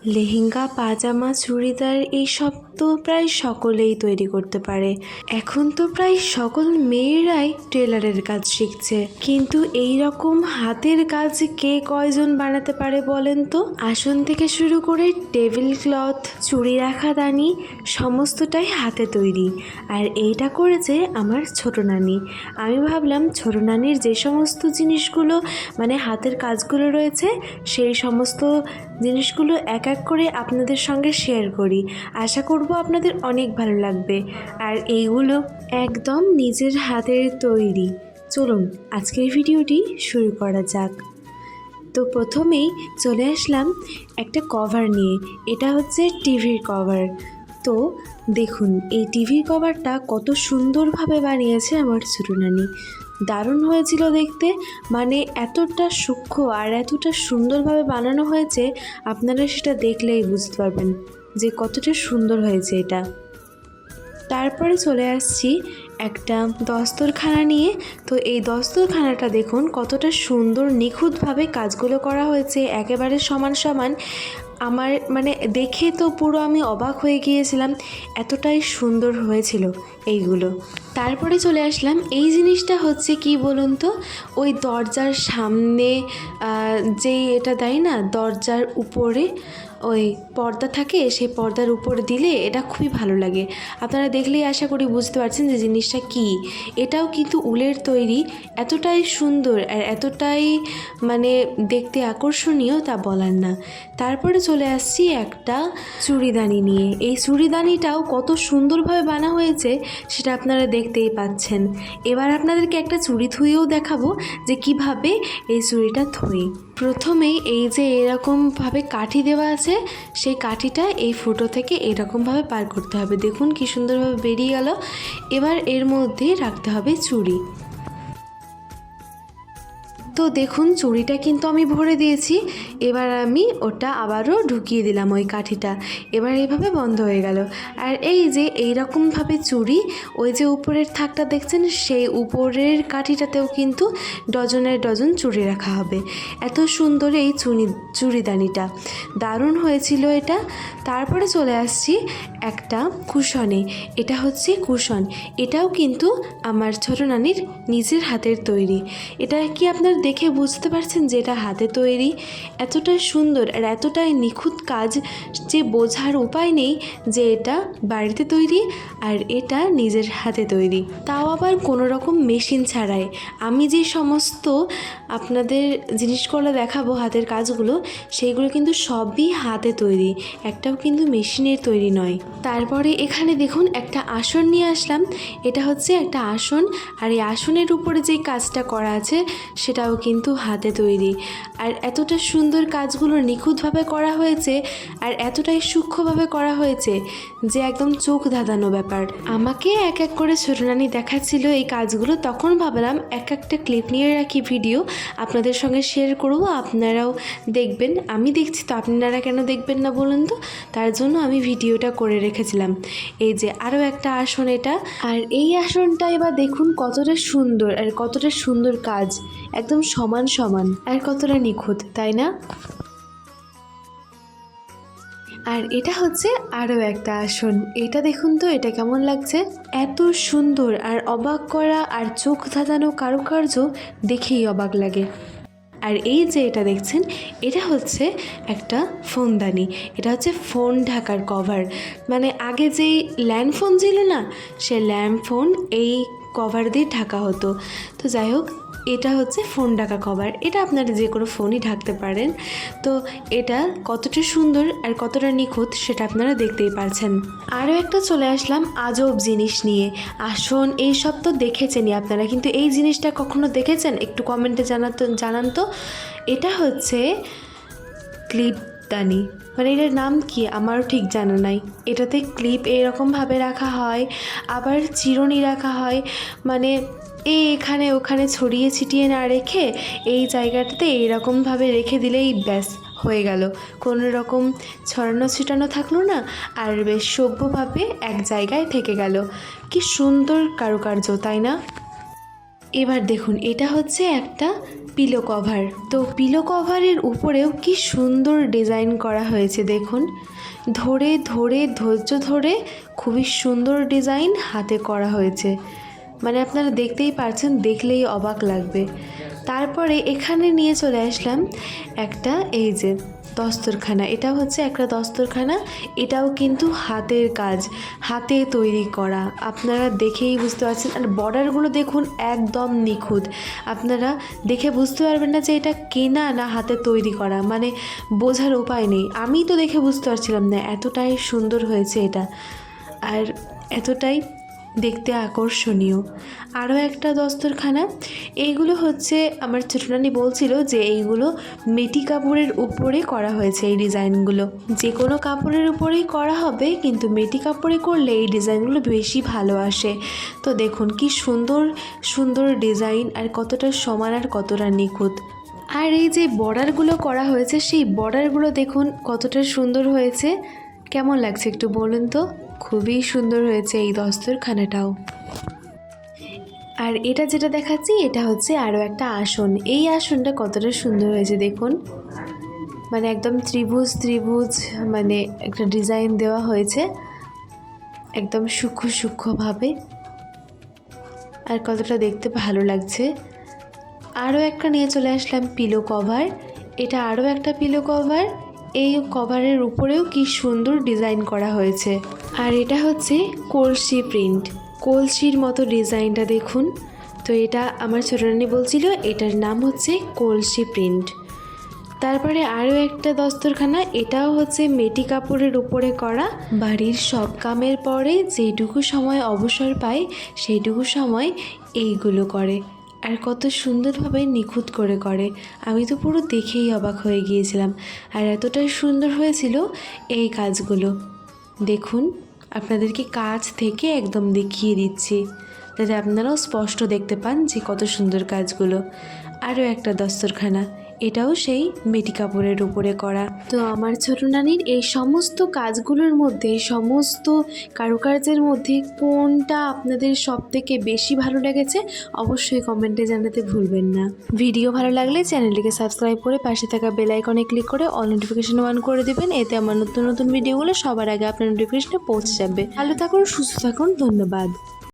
লেহেঙ্গা, পাজামা, চুড়িদার এইসব তো প্রায় সকলেই তৈরি করতে পারে। এখন তো প্রায় সকল মেয়েরাই টেলারের কাজ শিখছে, কিন্তু এই রকম হাতের কাজ কে কয়জন বানাতে পারে বলেন তো? আসন থেকে শুরু করে টেবিল ক্লথ, চুড়ি রাখা দানি সমস্তটাই হাতে তৈরি। আর এইটা করেছে আমার ছোট নানি। আমি ভাবলাম ছোট নানির যে সমস্ত জিনিসগুলো মানে হাতের কাজগুলো রয়েছে সেই সমস্ত জিনিসগুলো এক এক করে আপনাদের সঙ্গে শেয়ার করি। আশা করব আপনাদের অনেক ভালো লাগবে। আর এইগুলো একদম নিজের হাতের তৈরি। চলুন আজকের ভিডিওটি শুরু করা যাক। তো প্রথমেই চলে আসলাম একটা কভার নিয়ে। এটা হচ্ছে টিভির কভার। তো দেখুন এই টিভির কভারটা কত সুন্দরভাবে বানিয়েছে আমার ছোটো নানি। দারুণ হয়েছিল দেখতে, মানে এতটা সূক্ষ্ম আর এতটা সুন্দরভাবে বানানো হয়েছে, আপনারা সেটা দেখলেই বুঝতে পারবেন যে কতটা সুন্দর হয়েছে এটা। তারপরে চলে আসছি একটা দস্তরখানা নিয়ে। তো এই দস্তরখানাটা দেখুন কতটা সুন্দর নিখুঁতভাবে কাজগুলো করা হয়েছে, একেবারে সমান সমান। আমার মানে দেখে তো পুরো আমি অবাক হয়ে গিয়েছিলাম, এতটাই সুন্দর হয়েছিল এইগুলো। তারপরে চলে আসলাম, এই জিনিসটা হচ্ছে কি বলুন তো, ওই দরজার সামনে যেই এটা দেয় না, দরজার উপরে ওই পর্দা থাকে, সেই পর্দার উপর দিলে এটা খুবই ভালো লাগে। আপনারা দেখলেই আশা করি বুঝতে পারছেন যে জিনিসটা কি। এটাও কিন্তু উলের তৈরি, এতটাই সুন্দর আর এতটাই মানে দেখতে আকর্ষণীয় তা বলার না। তারপরে চলে আসছি একটা চুড়িদানি নিয়ে। এই চুড়িদানিটাও কত সুন্দরভাবে বানা হয়েছে সেটা আপনারা দেখতেই পাচ্ছেন। এবার আপনাদেরকে একটা চুড়ি থুয়েও দেখাবো যে কিভাবে এই চুড়িটা থুই। প্রথমেই এই যে এরকমভাবে কাঠি দেওয়া আছে, সেই কাঠিটা এই ফুটো থেকে এরকমভাবে পার করতে হবে। দেখুন কি সুন্দরভাবে বেরিয়ে গেল। এবার এর মধ্যে রাখতে হবে চুড়ি। তো দেখুন চুড়িটা কিন্তু আমি ভরে দিয়েছি। এবার আমি ওটা আবারও ঢুকিয়ে দিলাম ওই কাঠিটা। এবার এইভাবে বন্ধ হয়ে গেল। আর এই যে এইরকমভাবে চুড়ি, ওই যে উপরের থাকটা দেখছেন, সেই উপরের কাঠিটাতেও কিন্তু ডজনের ডজন চুড়ি রাখা হবে। এত সুন্দর এই চুড়িদানিটা, দারুণ হয়েছিল এটা। তারপরে চলে আসছি একটা কুশনে। এটা হচ্ছে কুশন। এটাও কিন্তু আমার ছোট নানির নিজের হাতের তৈরি। এটা কি আপনার দেখে বুঝতে পারছেন যে এটা হাতে তৈরি? এতটাই সুন্দর আর এতটাই নিখুঁত কাজ যে বোঝার উপায় নেই যে এটা বাড়িতে তৈরি আর এটা নিজের হাতে তৈরি, তাও আবার কোনো রকম মেশিন ছাড়াই। আমি যে সমস্ত আপনাদের জিনিসগুলো দেখাবো হাতের কাজগুলো, সেইগুলো কিন্তু সবই হাতে তৈরি, একটাও কিন্তু মেশিনের তৈরি নয়। তারপরে এখানে দেখুন একটা আসন নিয়ে আসলাম। এটা হচ্ছে একটা আসন, আর এই আসনের উপরে যেই কাজটা করা আছে সেটাও কিন্তু হাতে তৈরি। আর এতটা সুন্দর কাজগুলো নিখুঁতভাবে করা হয়েছে আর এতটাই সূক্ষ্মভাবে করা হয়েছে যে একদম চোখ ধাঁধানো ব্যাপার। আমাকে এক এক করে ছোট নানি দেখাচ্ছিল এই কাজগুলো, তখন ভাবলাম এক একটা ক্লিপ নিয়ে রাখি, ভিডিও আপনাদের সঙ্গে শেয়ার করবো, আপনারাও দেখবেন। আমি দেখছি তো আপনারা কেন দেখবেন না বলুন তো? তার জন্য আমি ভিডিওটা করে রেখেছিলাম। এই যে আরও একটা আসন এটা, আর এই আসনটা এবার দেখুন কতটা সুন্দর আর কতটা সুন্দর কাজ, একদম সমান সমান আর কতটা নিখুঁত, তাই না? আর এটা হচ্ছে আরও একটা আসন। এটা দেখুন তো, এটা কেমন লাগছে, এত সুন্দর আর অবাক করা আর চোখ ধাঁধানো কারুকার্য, দেখেই অবাক লাগে। আর এই যে এটা দেখছেন, এটা হচ্ছে একটা ফোনদানি। এটা হচ্ছে ফোন ঢাকার কভার। মানে আগে যেই ল্যান্ড ফোন ছিল না, সে ল্যান্ড ফোন এই কভার দিয়ে ঢাকা হতো। তো যাই হোক, এটা হচ্ছে ফোন ঢাকা কভার। এটা আপনারা যে কোনো ফোনই ঢাকতে পারেন। তো এটা কতটা সুন্দর আর কতটা নিখুঁত সেটা আপনারা দেখতেই পারছেন। আরও একটা চলে আসলাম আজব জিনিস নিয়ে। আসন এইসব তো দেখেছেনই আপনারা, কিন্তু এই জিনিসটা কখনো দেখেছেন? একটু কমেন্টে জানান তো। এটা হচ্ছে ক্লিপদানি। মানে এটার নাম কি আমারও ঠিক জানা নাই। এটাতে ক্লিপ এরকমভাবে রাখা হয়, আবার চিরুনি রাখা হয়। মানে এখানে ওখানে ছড়িয়ে ছিটিয়ে না রেখে এই জায়গাটাতে এইরকমভাবে রেখে দিলেই ব্যাস হয়ে গেল। কোনো রকম ছড়ানো ছিটানো থাকলো না, আর বেশ সভ্যভাবে এক জায়গায় থেকে গেল। কি সুন্দর কারুকার্য, তাই না? এবার দেখুন, এটা হচ্ছে একটা পিলো কভার। তো পিলো কভারের উপরেও কি সুন্দর ডিজাইন করা হয়েছে দেখুন, ধরে ধরে ধৈর্য ধরে খুবই সুন্দর ডিজাইন হাতে করা হয়েছে, মানে আপনারা দেখতেই পারছেন, দেখলেই অবাক লাগবে। তারপরে এখানে নিয়ে চলে আসলাম একটা, এই যে দস্তরখানা, এটা হচ্ছে একটা দস্তরখানা, এটাও কিন্তু হাতের কাজ, হাতে তৈরি করা, আপনারা দেখেই বুঝতে পারছেন। আর বর্ডারগুলো দেখুন একদম নিখুঁত, আপনারা দেখে বুঝতে পারবেন না যে এটা কেনা না হাতে তৈরি করা, মানে বোঝার উপায় নেই। আমি তো দেখে বুঝতে পারছিলাম না, এতটাই সুন্দর হয়েছে এটা, আর এতটাই দেখতে আকর্ষণীয়। আরও একটা দস্তরখানা, এইগুলো হচ্ছে আমার ছোটো নানি বলছিল যে এইগুলো মেটি কাপড়ের উপরে করা হয়েছে। এই ডিজাইনগুলো যে কোনো কাপড়ের উপরেই করা হবে, কিন্তু মেটি কাপড়ে করলে এই ডিজাইনগুলো বেশি ভালো আসে। তো দেখুন কি সুন্দর সুন্দর ডিজাইন, আর কতটা সমান আর কতটা নিখুঁত। আর এই যে বর্ডারগুলো করা হয়েছে, সেই বর্ডারগুলো দেখুন কতটা সুন্দর হয়েছে। কেমন লাগছে একটু বলুন তো? খুবই সুন্দর হয়েছে এই দস্তরখানাটাও। আর এটা যেটা দেখাচ্ছি, এটা হচ্ছে আরও একটা আসন। এই আসনটা কতটা সুন্দর হয়েছে দেখুন, মানে একদম ত্রিভুজ ত্রিভুজ, মানে একটা ডিজাইন দেওয়া হয়েছে একদম সূক্ষ্ম সূক্ষ্মভাবে, আর কতটা দেখতে ভালো লাগছে। আরও একটা নিয়ে চলে আসলাম পিলো কভার, এটা আরও একটা পিলো কভার। এই কভারের উপরেও কি সুন্দর ডিজাইন করা হয়েছে। আর এটা হচ্ছে কলসি প্রিন্ট, কলসির মতো ডিজাইনটা দেখুন। তো এটা আমার ছোটো নানি বলছিল এটার নাম হচ্ছে কলসি প্রিন্ট। তারপরে আরও একটা দস্তরখানা, এটাও হচ্ছে মেটি কাপড়ের উপরে করা। বাড়ির সব কামের পরে যেইটুকু সময় অবসর পায় সেইটুকু সময় এইগুলো করে, আর কত সুন্দরভাবে নিখুঁত করে করে। আমি তো পুরো দেখেই অবাক হয়ে গিয়েছিলাম, আর এতটাই সুন্দর হয়েছিল এই কাজগুলো। দেখুন, আপনাদেরকে কাছ থেকে একদম দেখিয়ে দিচ্ছি যাতে আপনারাও স্পষ্ট দেখতে পান যে কত সুন্দর কাজগুলো। আরও একটা দস্তরখানা, এটাও সেই মেটি কাপড়ের উপরে করা। তো আমার ছোটো নানির এই সমস্ত কাজগুলোর মধ্যে, সমস্ত কারুকার্যের মধ্যে কোনটা আপনাদের সব থেকে বেশি ভালো লেগেছে অবশ্যই কমেন্টে জানাতে ভুলবেন না। ভিডিও ভালো লাগলে চ্যানেলটিকে সাবস্ক্রাইব করে পাশে থাকা বেল আইকনে ক্লিক করে অল নোটিফিকেশন অন করে দেবেন, এতে আমার নতুন নতুন ভিডিওগুলো সবার আগে আপনার নোটিফিকেশনে পৌঁছে যাবে। ভালো থাকুন, সুস্থ থাকুন, ধন্যবাদ।